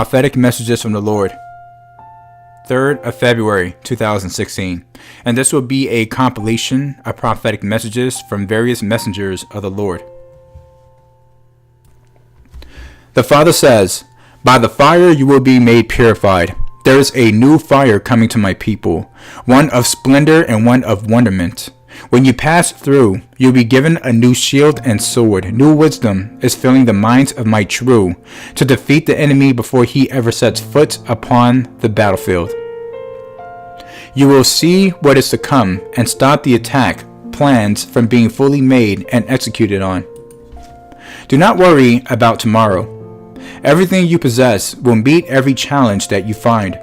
Prophetic Messages from the Lord, 3rd of February 2016, and this will be a compilation of prophetic messages from various messengers of the Lord. The Father says, "By the fire you will be made purified. There is a new fire coming to my people, one of splendor and one of wonderment. When you pass through, you'll be given a new shield and sword. New wisdom is filling the minds of my true to defeat the enemy before he ever sets foot upon the battlefield. You will see what is to come and stop the attack plans from being fully made and executed on. Do not worry about tomorrow. Everything you possess will meet every challenge that you find.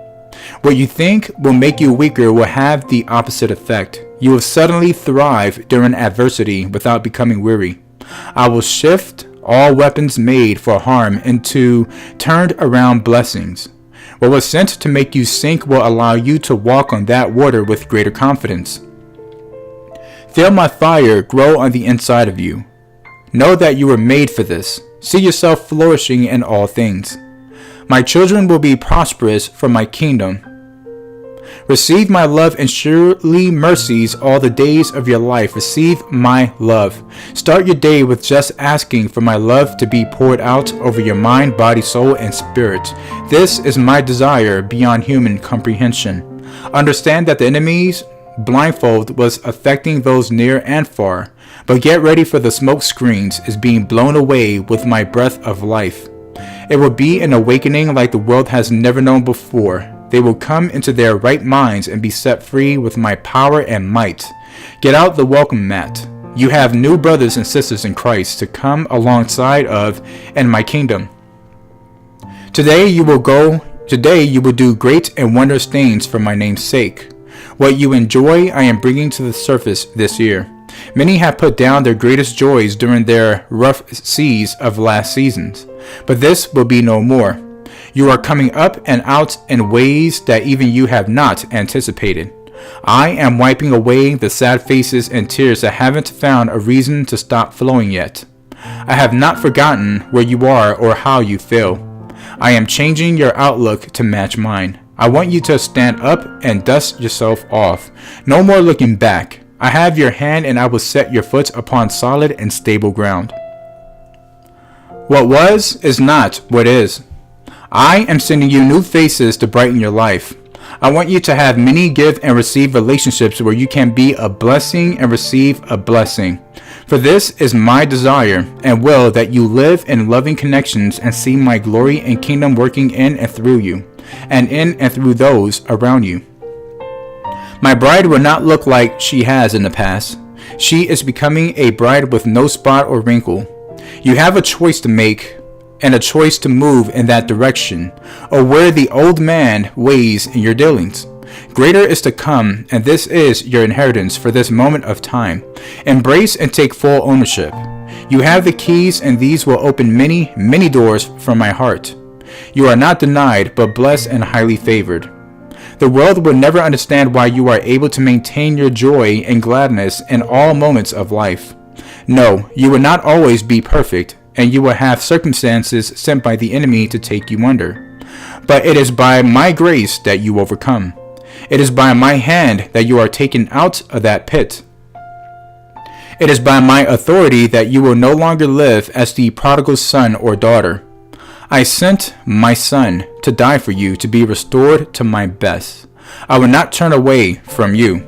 What you think will make you weaker will have the opposite effect. You will suddenly thrive during adversity without becoming weary. I will shift all weapons made for harm into turned around blessings. What was sent to make you sink will allow you to walk on that water with greater confidence. Feel my fire grow on the inside of you. Know that you were made for this. See yourself flourishing in all things. My children will be prosperous from my kingdom. Receive my love and surely mercies all the days of your life. Receive my love. Start your day with just asking for my love to be poured out over your mind, body, soul, and spirit. This is my desire beyond human comprehension. Understand that the enemy's blindfold was affecting those near and far, but get ready for the smoke screens is being blown away with my breath of life. It will be an awakening like the world has never known before. They will come into their right minds and be set free with my power and might. Get out the welcome mat. You have new brothers and sisters in Christ to come alongside of in my kingdom. Today you will do great and wondrous things for my name's sake. What you enjoy, I am bringing to the surface this year. Many have put down their greatest joys during their rough seas of last seasons, but this will be no more. You are coming up and out in ways that even you have not anticipated. I am wiping away the sad faces and tears that haven't found a reason to stop flowing yet. I have not forgotten where you are or how you feel. I am changing your outlook to match mine. I want you to stand up and dust yourself off. No more looking back. I have your hand and I will set your foot upon solid and stable ground. What was is not what is. I am sending you new faces to brighten your life. I want you to have many give and receive relationships where you can be a blessing and receive a blessing. For this is my desire and will that you live in loving connections and see my glory and kingdom working in and through you, and in and through those around you. My bride will not look like she has in the past. She is becoming a bride with no spot or wrinkle. You have a choice to make and a choice to move in that direction, or where the old man weighs in your dealings. Greater is to come, and this is your inheritance for this moment of time. Embrace and take full ownership. You have the keys, and these will open many, many doors from my heart. You are not denied, but blessed and highly favored. The world will never understand why you are able to maintain your joy and gladness in all moments of life. No, you will not always be perfect, and you will have circumstances sent by the enemy to take you under. But it is by my grace that you overcome. It is by my hand that you are taken out of that pit. It is by my authority that you will no longer live as the prodigal son or daughter. I sent my son to die for you to be restored to my best. I will not turn away from you.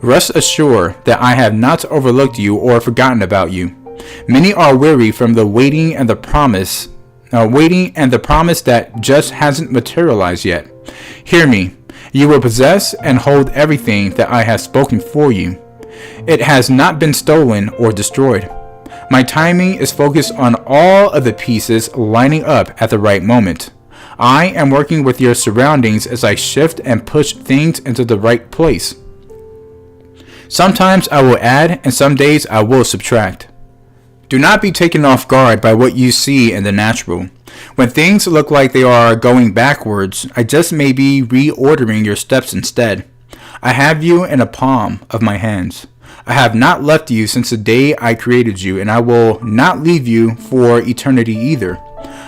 Rest assured that I have not overlooked you or forgotten about you. Many are weary from the waiting and the promise that just hasn't materialized yet. Hear me. You will possess and hold everything that I have spoken for you. It has not been stolen or destroyed. My timing is focused on all of the pieces lining up at the right moment. I am working with your surroundings as I shift and push things into the right place. Sometimes I will add, and some days I will subtract. Do not be taken off guard by what you see in the natural. When things look like they are going backwards, I just may be reordering your steps instead. I have you in the palm of my hands. I have not left you since the day I created you, and I will not leave you for eternity either.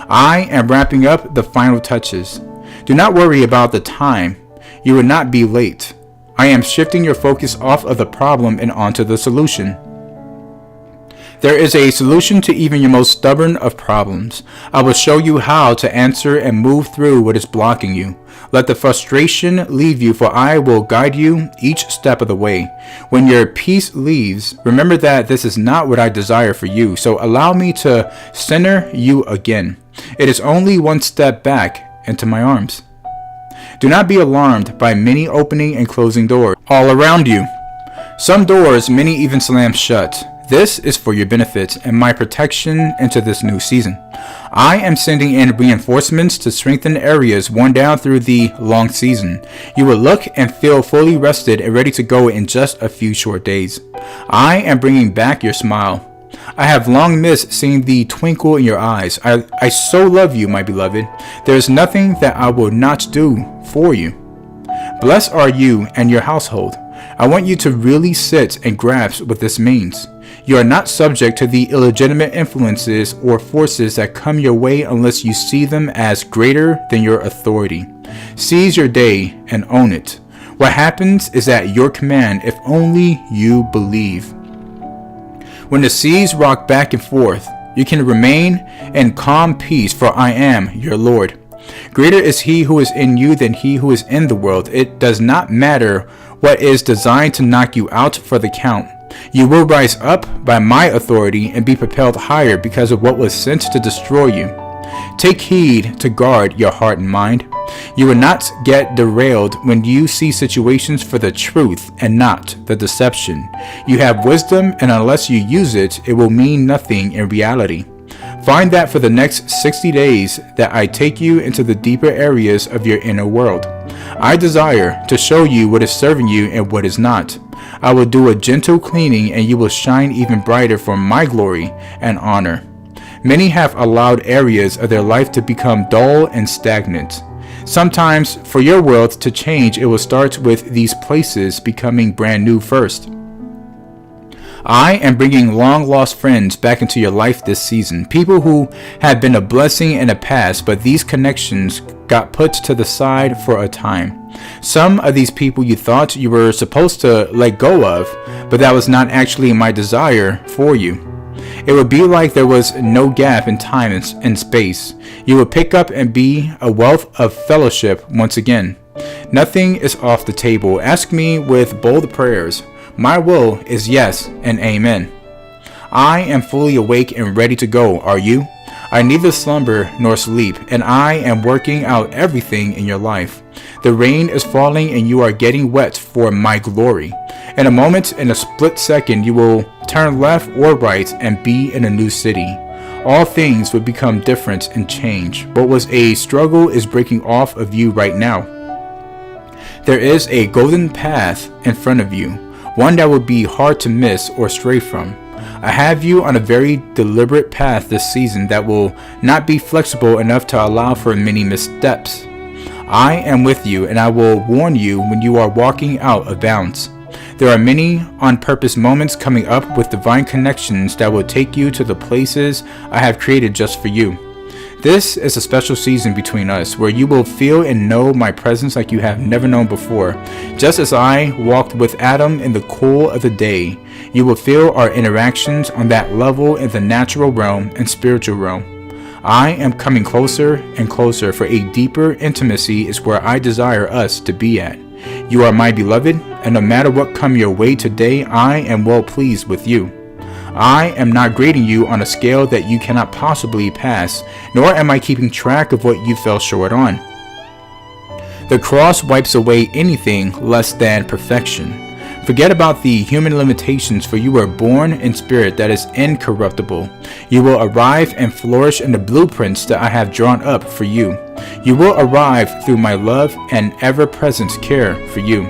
I am wrapping up the final touches. Do not worry about the time. You will not be late. I am shifting your focus off of the problem and onto the solution. There is a solution to even your most stubborn of problems. I will show you how to answer and move through what is blocking you. Let the frustration leave you, for I will guide you each step of the way. When your peace leaves, remember that this is not what I desire for you, so allow me to center you again. It is only one step back into my arms. Do not be alarmed by many opening and closing doors all around you. Some doors, many even slam shut. This is for your benefit and my protection into this new season. I am sending in reinforcements to strengthen areas worn down through the long season. You will look and feel fully rested and ready to go in just a few short days. I am bringing back your smile. I have long missed seeing the twinkle in your eyes. I so love you, my beloved. There is nothing that I will not do for you. Blessed are you and your household. I want you to really sit and grasp what this means. You are not subject to the illegitimate influences or forces that come your way unless you see them as greater than your authority. Seize your day and own it. What happens is at your command if only you believe. When the seas rock back and forth, you can remain in calm peace, for I am your Lord. Greater is he who is in you than he who is in the world. It does not matter what is designed to knock you out for the count. You will rise up by my authority and be propelled higher because of what was sent to destroy you. Take heed to guard your heart and mind. You will not get derailed when you see situations for the truth and not the deception. You have wisdom, and unless you use it, it will mean nothing in reality. Find that for the next 60 days that I take you into the deeper areas of your inner world. I desire to show you what is serving you and what is not. I will do a gentle cleaning, and you will shine even brighter for my glory and honor. Many have allowed areas of their life to become dull and stagnant. Sometimes for your world to change, it will start with these places becoming brand new first. I am bringing long-lost friends back into your life this season. People who have been a blessing in the past, but these connections got put to the side for a time. Some of these people you thought you were supposed to let go of, but that was not actually my desire for you. It would be like there was no gap in time and space. You would pick up and be a wealth of fellowship once again. Nothing is off the table. Ask me with bold prayers. My will is yes and amen. I am fully awake and ready to go. Are you? I neither slumber nor sleep, and I am working out everything in your life. The rain is falling and you are getting wet for my glory. In a moment, in a split second, you will turn left or right and be in a new city. All things will become different and change. What was a struggle is breaking off of you right now. There is a golden path in front of you, one that will be hard to miss or stray from. I have you on a very deliberate path this season that will not be flexible enough to allow for many missteps. I am with you, and I will warn you when you are walking out of bounds. There are many on-purpose moments coming up with divine connections that will take you to the places I have created just for you. This is a special season between us where you will feel and know my presence like you have never known before. Just as I walked with Adam in the cool of the day, you will feel our interactions on that level in the natural realm and spiritual realm. I am coming closer and closer, for a deeper intimacy is where I desire us to be at. You are my beloved, and no matter what come your way today, I am well pleased with you. I am not grading you on a scale that you cannot possibly pass, nor am I keeping track of what you fell short on. The cross wipes away anything less than perfection. Forget about the human limitations, for you were born in spirit that is incorruptible. You will arrive and flourish in the blueprints that I have drawn up for you. You will arrive through my love and ever-present care for you.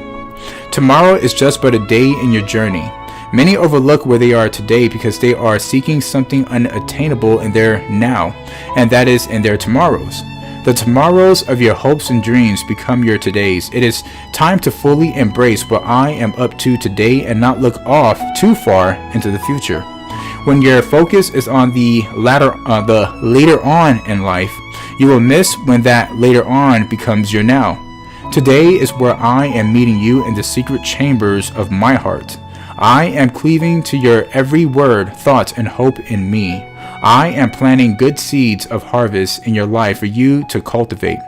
Tomorrow is just but a day in your journey. Many overlook where they are today because they are seeking something unattainable in their now, and that is in their tomorrows. The tomorrows of your hopes and dreams become your todays. It is time to fully embrace what I am up to today and not look off too far into the future. When your focus is on the later on in life, you will miss when that later on becomes your now. Today is where I am meeting you in the secret chambers of my heart. I am cleaving to your every word, thought, and hope in me. I am planting good seeds of harvest in your life for you to cultivate.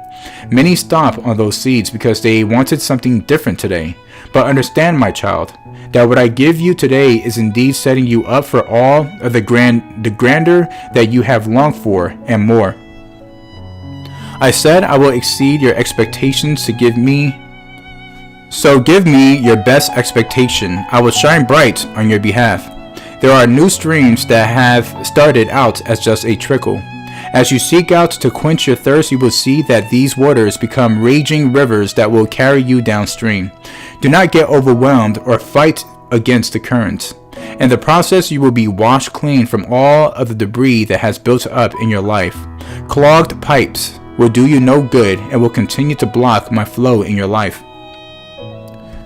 Many stop on those seeds because they wanted something different today. But understand, my child, that what I give you today is indeed setting you up for all of the grandeur that you have longed for and more. I said I will exceed your expectations to give me. So give me your best expectation. I will shine bright on your behalf. There are new streams that have started out as just a trickle. As you seek out to quench your thirst, you will see that these waters become raging rivers that will carry you downstream. Do not get overwhelmed or fight against the currents. In the process, you will be washed clean from all of the debris that has built up in your life. Clogged pipes will do you no good and will continue to block my flow in your life.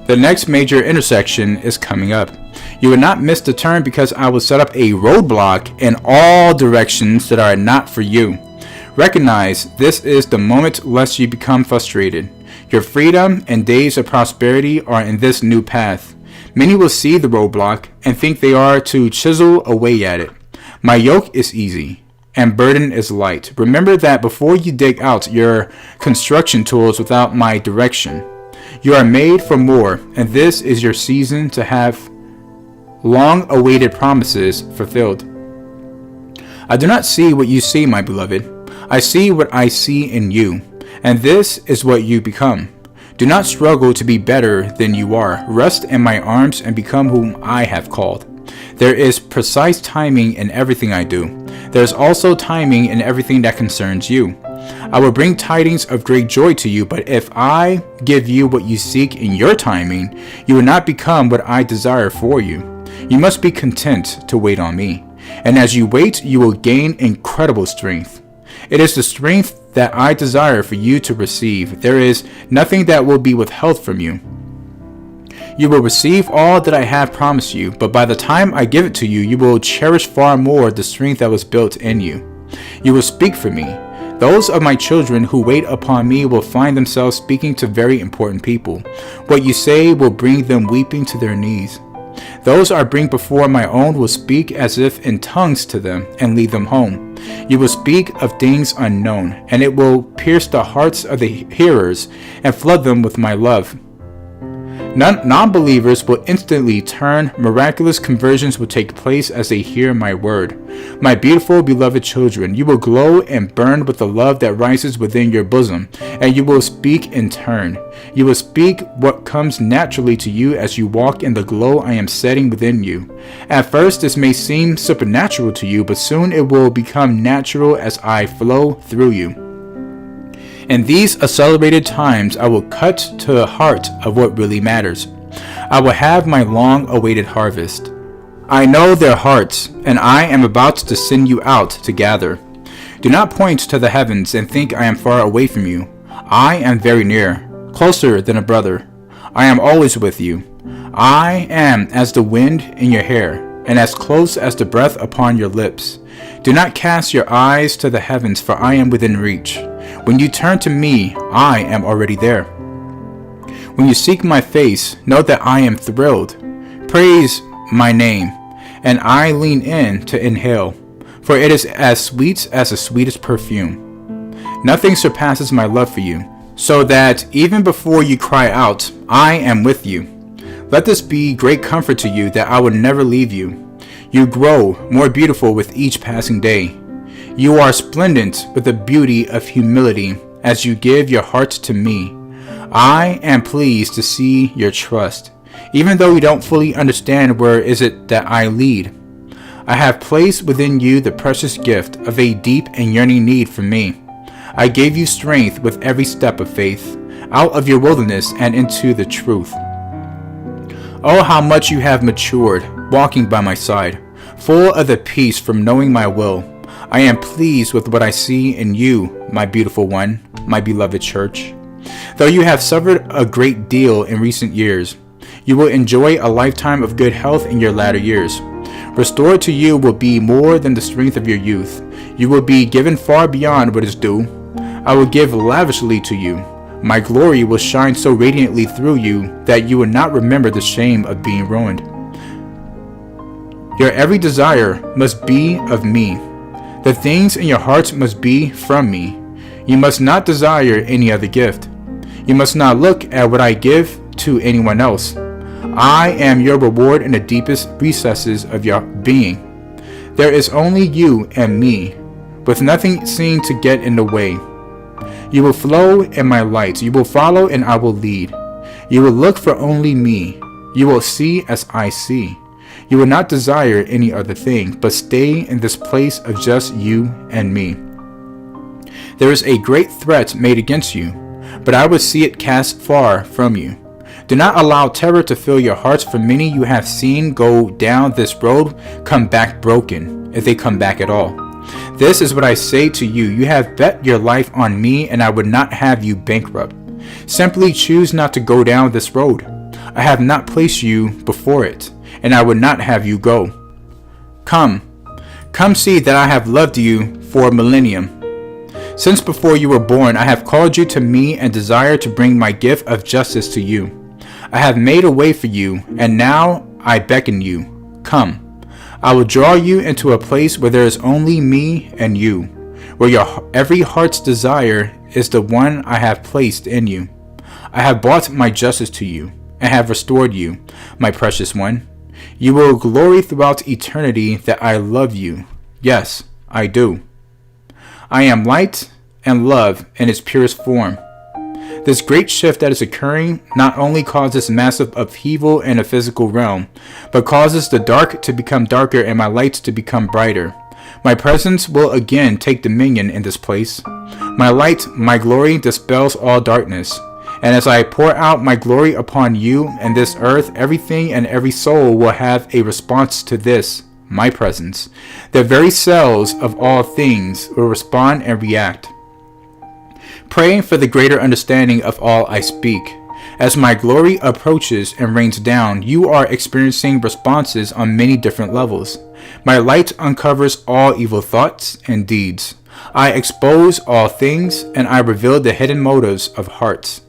The next major intersection is coming up. You will not miss the turn because I will set up a roadblock in all directions that are not for you. Recognize this is the moment lest you become frustrated. Your freedom and days of prosperity are in this new path. Many will see the roadblock and think they are to chisel away at it. My yoke is easy and burden is light. Remember that before you dig out your construction tools without my direction. You are made for more, and this is your season to have long-awaited promises fulfilled. I do not see what you see, my beloved. I see what I see in you, and this is what you become. Do not struggle to be better than you are. Rest in my arms and become whom I have called. There is precise timing in everything I do. There is also timing in everything that concerns you. I will bring tidings of great joy to you, but if I give you what you seek in your timing, you will not become what I desire for you. You must be content to wait on me, and as you wait, you will gain incredible strength. It is the strength that I desire for you to receive. There is nothing that will be withheld from you. You will receive all that I have promised you, but by the time I give it to you, you will cherish far more the strength that was built in you. You will speak for me. Those of my children who wait upon me will find themselves speaking to very important people. What you say will bring them weeping to their knees. Those I bring before my own will speak as if in tongues to them and lead them home. You will speak of things unknown, and it will pierce the hearts of the hearers and flood them with my love. Non-believers will instantly turn. Miraculous conversions will take place as they hear my word. My beautiful, beloved children, you will glow and burn with the love that rises within your bosom, and you will speak in turn. You will speak what comes naturally to you as you walk in the glow I am setting within you. At first, this may seem supernatural to you, but soon it will become natural as I flow through you. In these accelerated times, I will cut to the heart of what really matters. I will have my long-awaited harvest. I know their hearts, and I am about to send you out to gather. Do not point to the heavens and think I am far away from you. I am very near, closer than a brother. I am always with you. I am as the wind in your hair, and as close as the breath upon your lips. Do not cast your eyes to the heavens, for I am within reach. When you turn to me, I am already there. When you seek my face, know that I am thrilled. Praise my name, and I lean in to inhale, for it is as sweet as the sweetest perfume. Nothing surpasses my love for you, so that even before you cry out, I am with you. Let this be great comfort to you that I will never leave you. You grow more beautiful with each passing day. You are splendid with the beauty of humility as you give your heart to me. I am pleased to see your trust, even though you don't fully understand where is it that I lead. I have placed within you the precious gift of a deep and yearning need for me. I gave you strength with every step of faith, out of your wilderness and into the truth. Oh, how much you have matured, walking by my side, full of the peace from knowing my will. I am pleased with what I see in you, my beautiful one, my beloved church. Though you have suffered a great deal in recent years, you will enjoy a lifetime of good health in your latter years. Restored to you will be more than the strength of your youth. You will be given far beyond what is due. I will give lavishly to you. My glory will shine so radiantly through you that you will not remember the shame of being ruined. Your every desire must be of me. The things in your hearts must be from me. You must not desire any other gift. You must not look at what I give to anyone else. I am your reward in the deepest recesses of your being. There is only you and me, with nothing seen to get in the way. You will flow in my light. You will follow and I will lead. You will look for only me. You will see as I see. You will not desire any other thing, but stay in this place of just you and me. There is a great threat made against you, but I will see it cast far from you. Do not allow terror to fill your hearts, for many you have seen go down this road come back broken, if they come back at all. This is what I say to you. You have bet your life on me, and I would not have you bankrupt. Simply choose not to go down this road. I have not placed you before it, and I would not have you go. Come see that I have loved you for a millennium. Since before you were born, I have called you to me and desire to bring my gift of justice to you. I have made a way for you, and now I beckon you. Come. I will draw you into a place where there is only me and you, where your every heart's desire is the one I have placed in you. I have brought my justice to you, and have restored you, my precious one. You will glory throughout eternity that I love you. Yes, I do. I am light and love in its purest form. This great shift that is occurring not only causes massive upheaval in the physical realm, but causes the dark to become darker and my lights to become brighter. My presence will again take dominion in this place. My light, my glory, dispels all darkness. And as I pour out my glory upon you and this earth, everything and every soul will have a response to this, my presence. The very cells of all things will respond and react. Pray for the greater understanding of all I speak. As my glory approaches and rains down, you are experiencing responses on many different levels. My light uncovers all evil thoughts and deeds. I expose all things, and I reveal the hidden motives of hearts.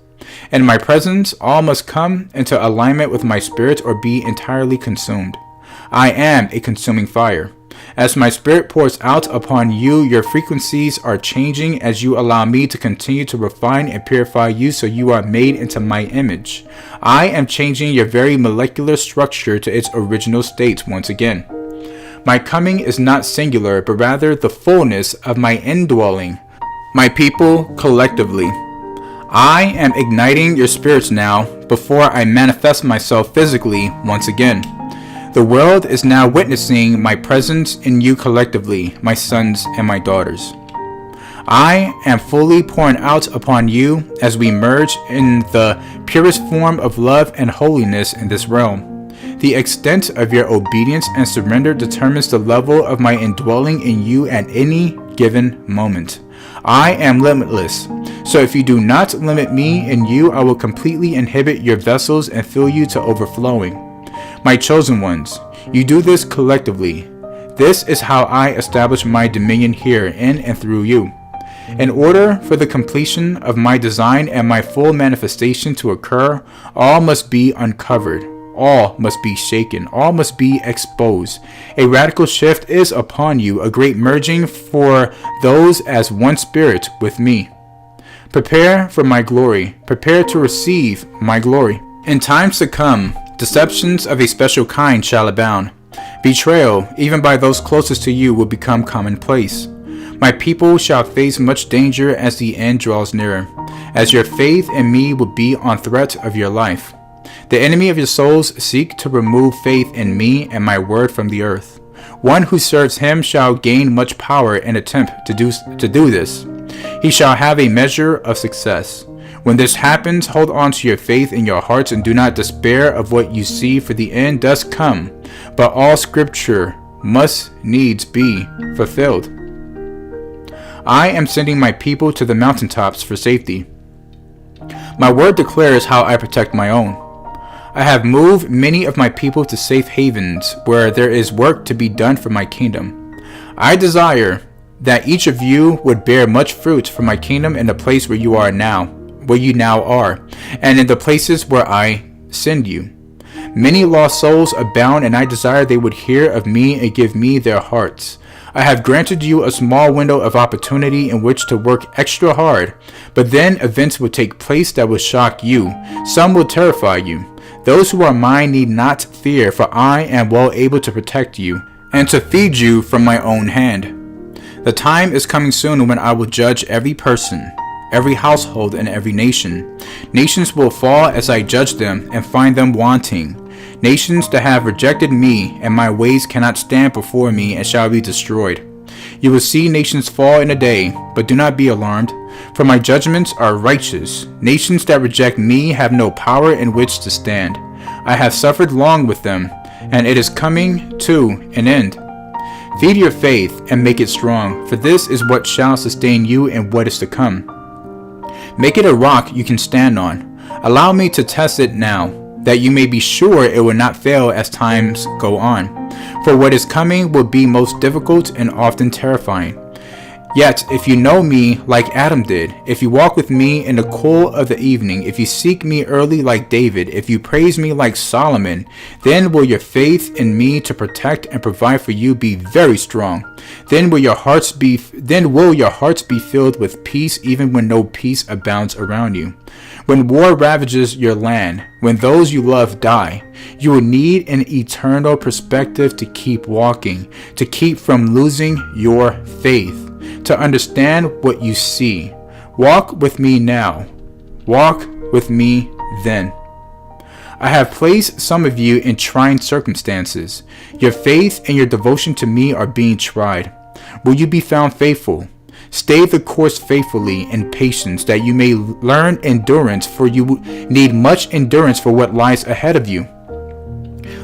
In my presence, all must come into alignment with my spirit or be entirely consumed. I am a consuming fire. As my spirit pours out upon you, your frequencies are changing as you allow me to continue to refine and purify you so you are made into my image. I am changing your very molecular structure to its original state once again. My coming is not singular, but rather the fullness of my indwelling, my people collectively. I am igniting your spirits now before I manifest myself physically once again. The world is now witnessing my presence in you collectively, my sons and my daughters. I am fully pouring out upon you as we merge in the purest form of love and holiness in this realm. The extent of your obedience and surrender determines the level of my indwelling in you at any given moment. I am limitless, so if you do not limit me in you, I will completely inhibit your vessels and fill you to overflowing. My chosen ones, you do this collectively. This is how I establish my dominion here in and through you. In order for the completion of my design and my full manifestation to occur, all must be uncovered. All must be shaken. All must be exposed. A radical shift is upon you, a great merging for those as one spirit with me. Prepare for my glory. Prepare to receive my glory. In times to come, deceptions of a special kind shall abound. Betrayal, even by those closest to you, will become commonplace. My people shall face much danger as the end draws nearer, as your faith in me will be on threat of your life. The enemy of your souls seek to remove faith in me and my word from the earth. One who serves him shall gain much power and attempt to do this. He shall have a measure of success. When this happens, hold on to your faith in your hearts and do not despair of what you see, for the end does come, but all scripture must needs be fulfilled. I am sending my people to the mountaintops for safety. My word declares how I protect my own. I have moved many of my people to safe havens where there is work to be done for my kingdom. I desire that each of you would bear much fruit for my kingdom in the place where you now are, and in the places where I send you. Many lost souls abound, and I desire they would hear of me and give me their hearts. I have granted you a small window of opportunity in which to work extra hard, but then events will take place that will shock you. Some will terrify you. Those who are mine need not fear, for I am well able to protect you and to feed you from my own hand. The time is coming soon when I will judge every person, every household, and every nation. Nations will fall as I judge them and find them wanting. Nations that have rejected me and my ways cannot stand before me and shall be destroyed. You will see nations fall in a day, but do not be alarmed, for my judgments are righteous. Nations that reject me have no power in which to stand. I have suffered long with them, and it is coming to an end. Feed your faith and make it strong, for this is what shall sustain you in what is to come. Make it a rock you can stand on. Allow me to test it now, that you may be sure it will not fail as times go on. For what is coming will be most difficult and often terrifying. Yet, if you know me like Adam did, if you walk with me in the cool of the evening, if you seek me early like David, if you praise me like Solomon, then will your faith in me to protect and provide for you be very strong. Then will your hearts be filled with peace, even when no peace abounds around you. When war ravages your land, when those you love die, you will need an eternal perspective to keep walking, to keep from losing your faith, to understand what you see. Walk with me now. Walk with me then. I have placed some of you in trying circumstances. Your faith and your devotion to me are being tried. Will you be found faithful? Stay the course faithfully in patience, that you may learn endurance, for you need much endurance for what lies ahead of you.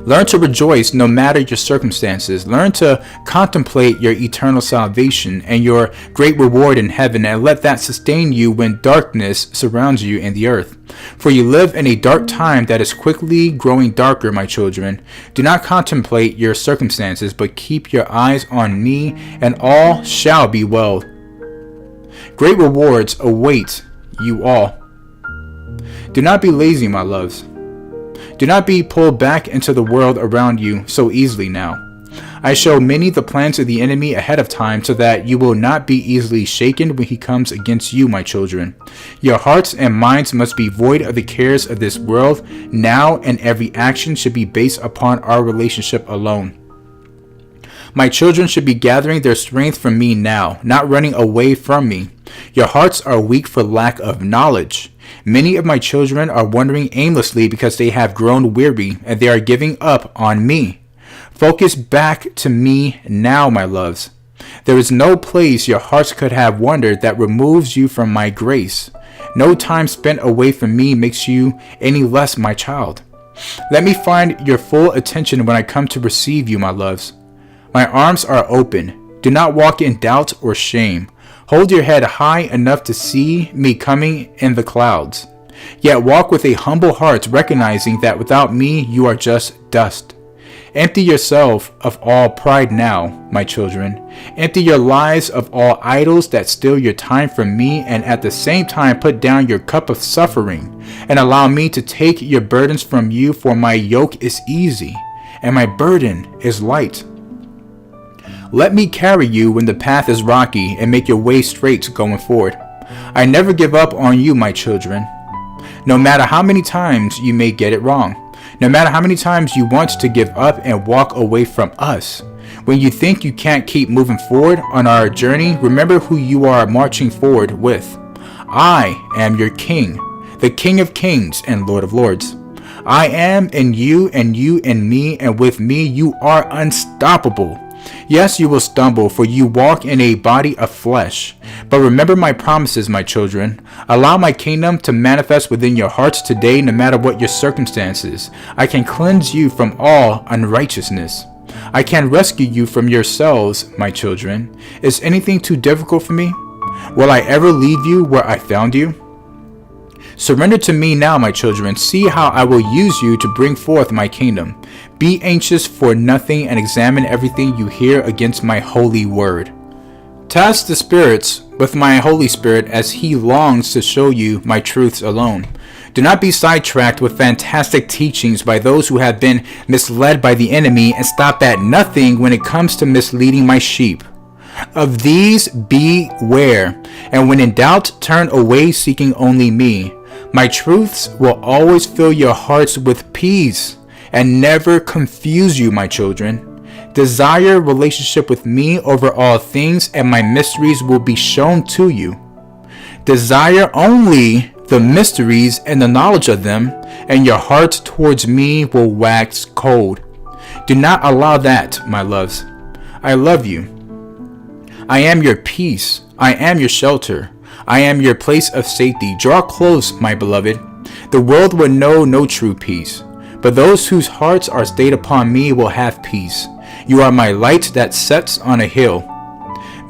Learn to rejoice no matter your circumstances. Learn to contemplate your eternal salvation and your great reward in heaven, and let that sustain you when darkness surrounds you in the earth. For you live in a dark time that is quickly growing darker, my children. Do not contemplate your circumstances, but keep your eyes on me, and all shall be well. Great rewards await you all. Do not be lazy, my loves. Do not be pulled back into the world around you so easily now. I show many the plans of the enemy ahead of time, so that you will not be easily shaken when he comes against you, my children. Your hearts and minds must be void of the cares of this world now, and every action should be based upon our relationship alone. My children should be gathering their strength from me now, not running away from me. Your hearts are weak for lack of knowledge. Many of my children are wandering aimlessly because they have grown weary, and they are giving up on me. Focus back to me now, my loves. There is no place your hearts could have wandered that removes you from my grace. No time spent away from me makes you any less my child. Let me find your full attention when I come to receive you, my loves. My arms are open. Do not walk in doubt or shame. Hold your head high enough to see me coming in the clouds. Yet walk with a humble heart, recognizing that without me you are just dust. Empty yourself of all pride now, my children. Empty your lives of all idols that steal your time from me, and at the same time put down your cup of suffering, and allow me to take your burdens from you, for my yoke is easy, and my burden is light. Let me carry you when the path is rocky, and make your way straight going forward. I never give up on you, my children. No matter how many times you may get it wrong, no matter how many times you want to give up and walk away from us, when you think you can't keep moving forward on our journey, remember who you are marching forward with. I am your King, the King of Kings and Lord of Lords. I am in you, and you in me, and with me you are unstoppable. Yes, you will stumble, for you walk in a body of flesh. But remember my promises, my children. Allow my kingdom to manifest within your hearts today, no matter what your circumstances. I can cleanse you from all unrighteousness. I can rescue you from yourselves, my children. Is anything too difficult for me? Will I ever leave you where I found you? Surrender to me now, my children. See how I will use you to bring forth my kingdom. Be anxious for nothing and examine everything you hear against my holy word. Task the spirits with my Holy Spirit as he longs to show you my truths alone. Do not be sidetracked with fantastic teachings by those who have been misled by the enemy and stop at nothing when it comes to misleading my sheep. Of these beware, and when in doubt, turn away seeking only me. My truths will always fill your hearts with peace and never confuse you, my children. Desire relationship with me over all things, and my mysteries will be shown to you. Desire only the mysteries and the knowledge of them, and your heart towards me will wax cold. Do not allow that, my loves. I love you. I am your peace. I am your shelter. I am your place of safety. Draw close, my beloved. The world will know no true peace, but those whose hearts are stayed upon me will have peace. You are my light that sets on a hill.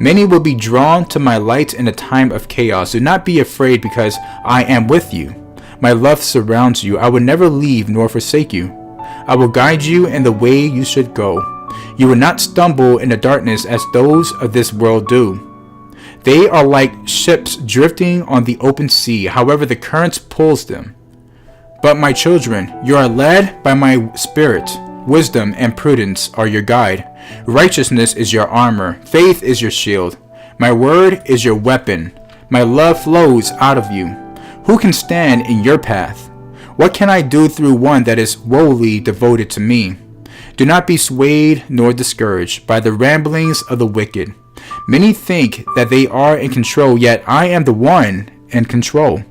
Many will be drawn to my light in a time of chaos. Do not be afraid, because I am with you. My love surrounds you. I will never leave nor forsake you. I will guide you in the way you should go. You will not stumble in the darkness as those of this world do. They are like ships drifting on the open sea, however the currents pulls them. But my children, you are led by my spirit. Wisdom and prudence are your guide. Righteousness is your armor. Faith is your shield. My word is your weapon. My love flows out of you. Who can stand in your path? What can I do through one that is wholly devoted to me? Do not be swayed nor discouraged by the ramblings of the wicked. Many think that they are in control, yet I am the one in control.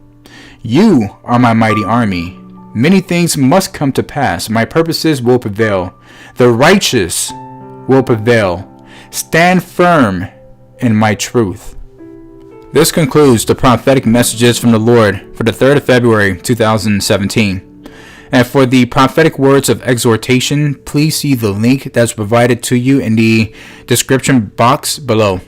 You are my mighty army. Many things must come to pass. My purposes will prevail. The righteous will prevail. Stand firm in my truth. This concludes the prophetic messages from the Lord for the 3rd of February, 2017. And for the prophetic words of exhortation, please see the link that's provided to you in the description box below.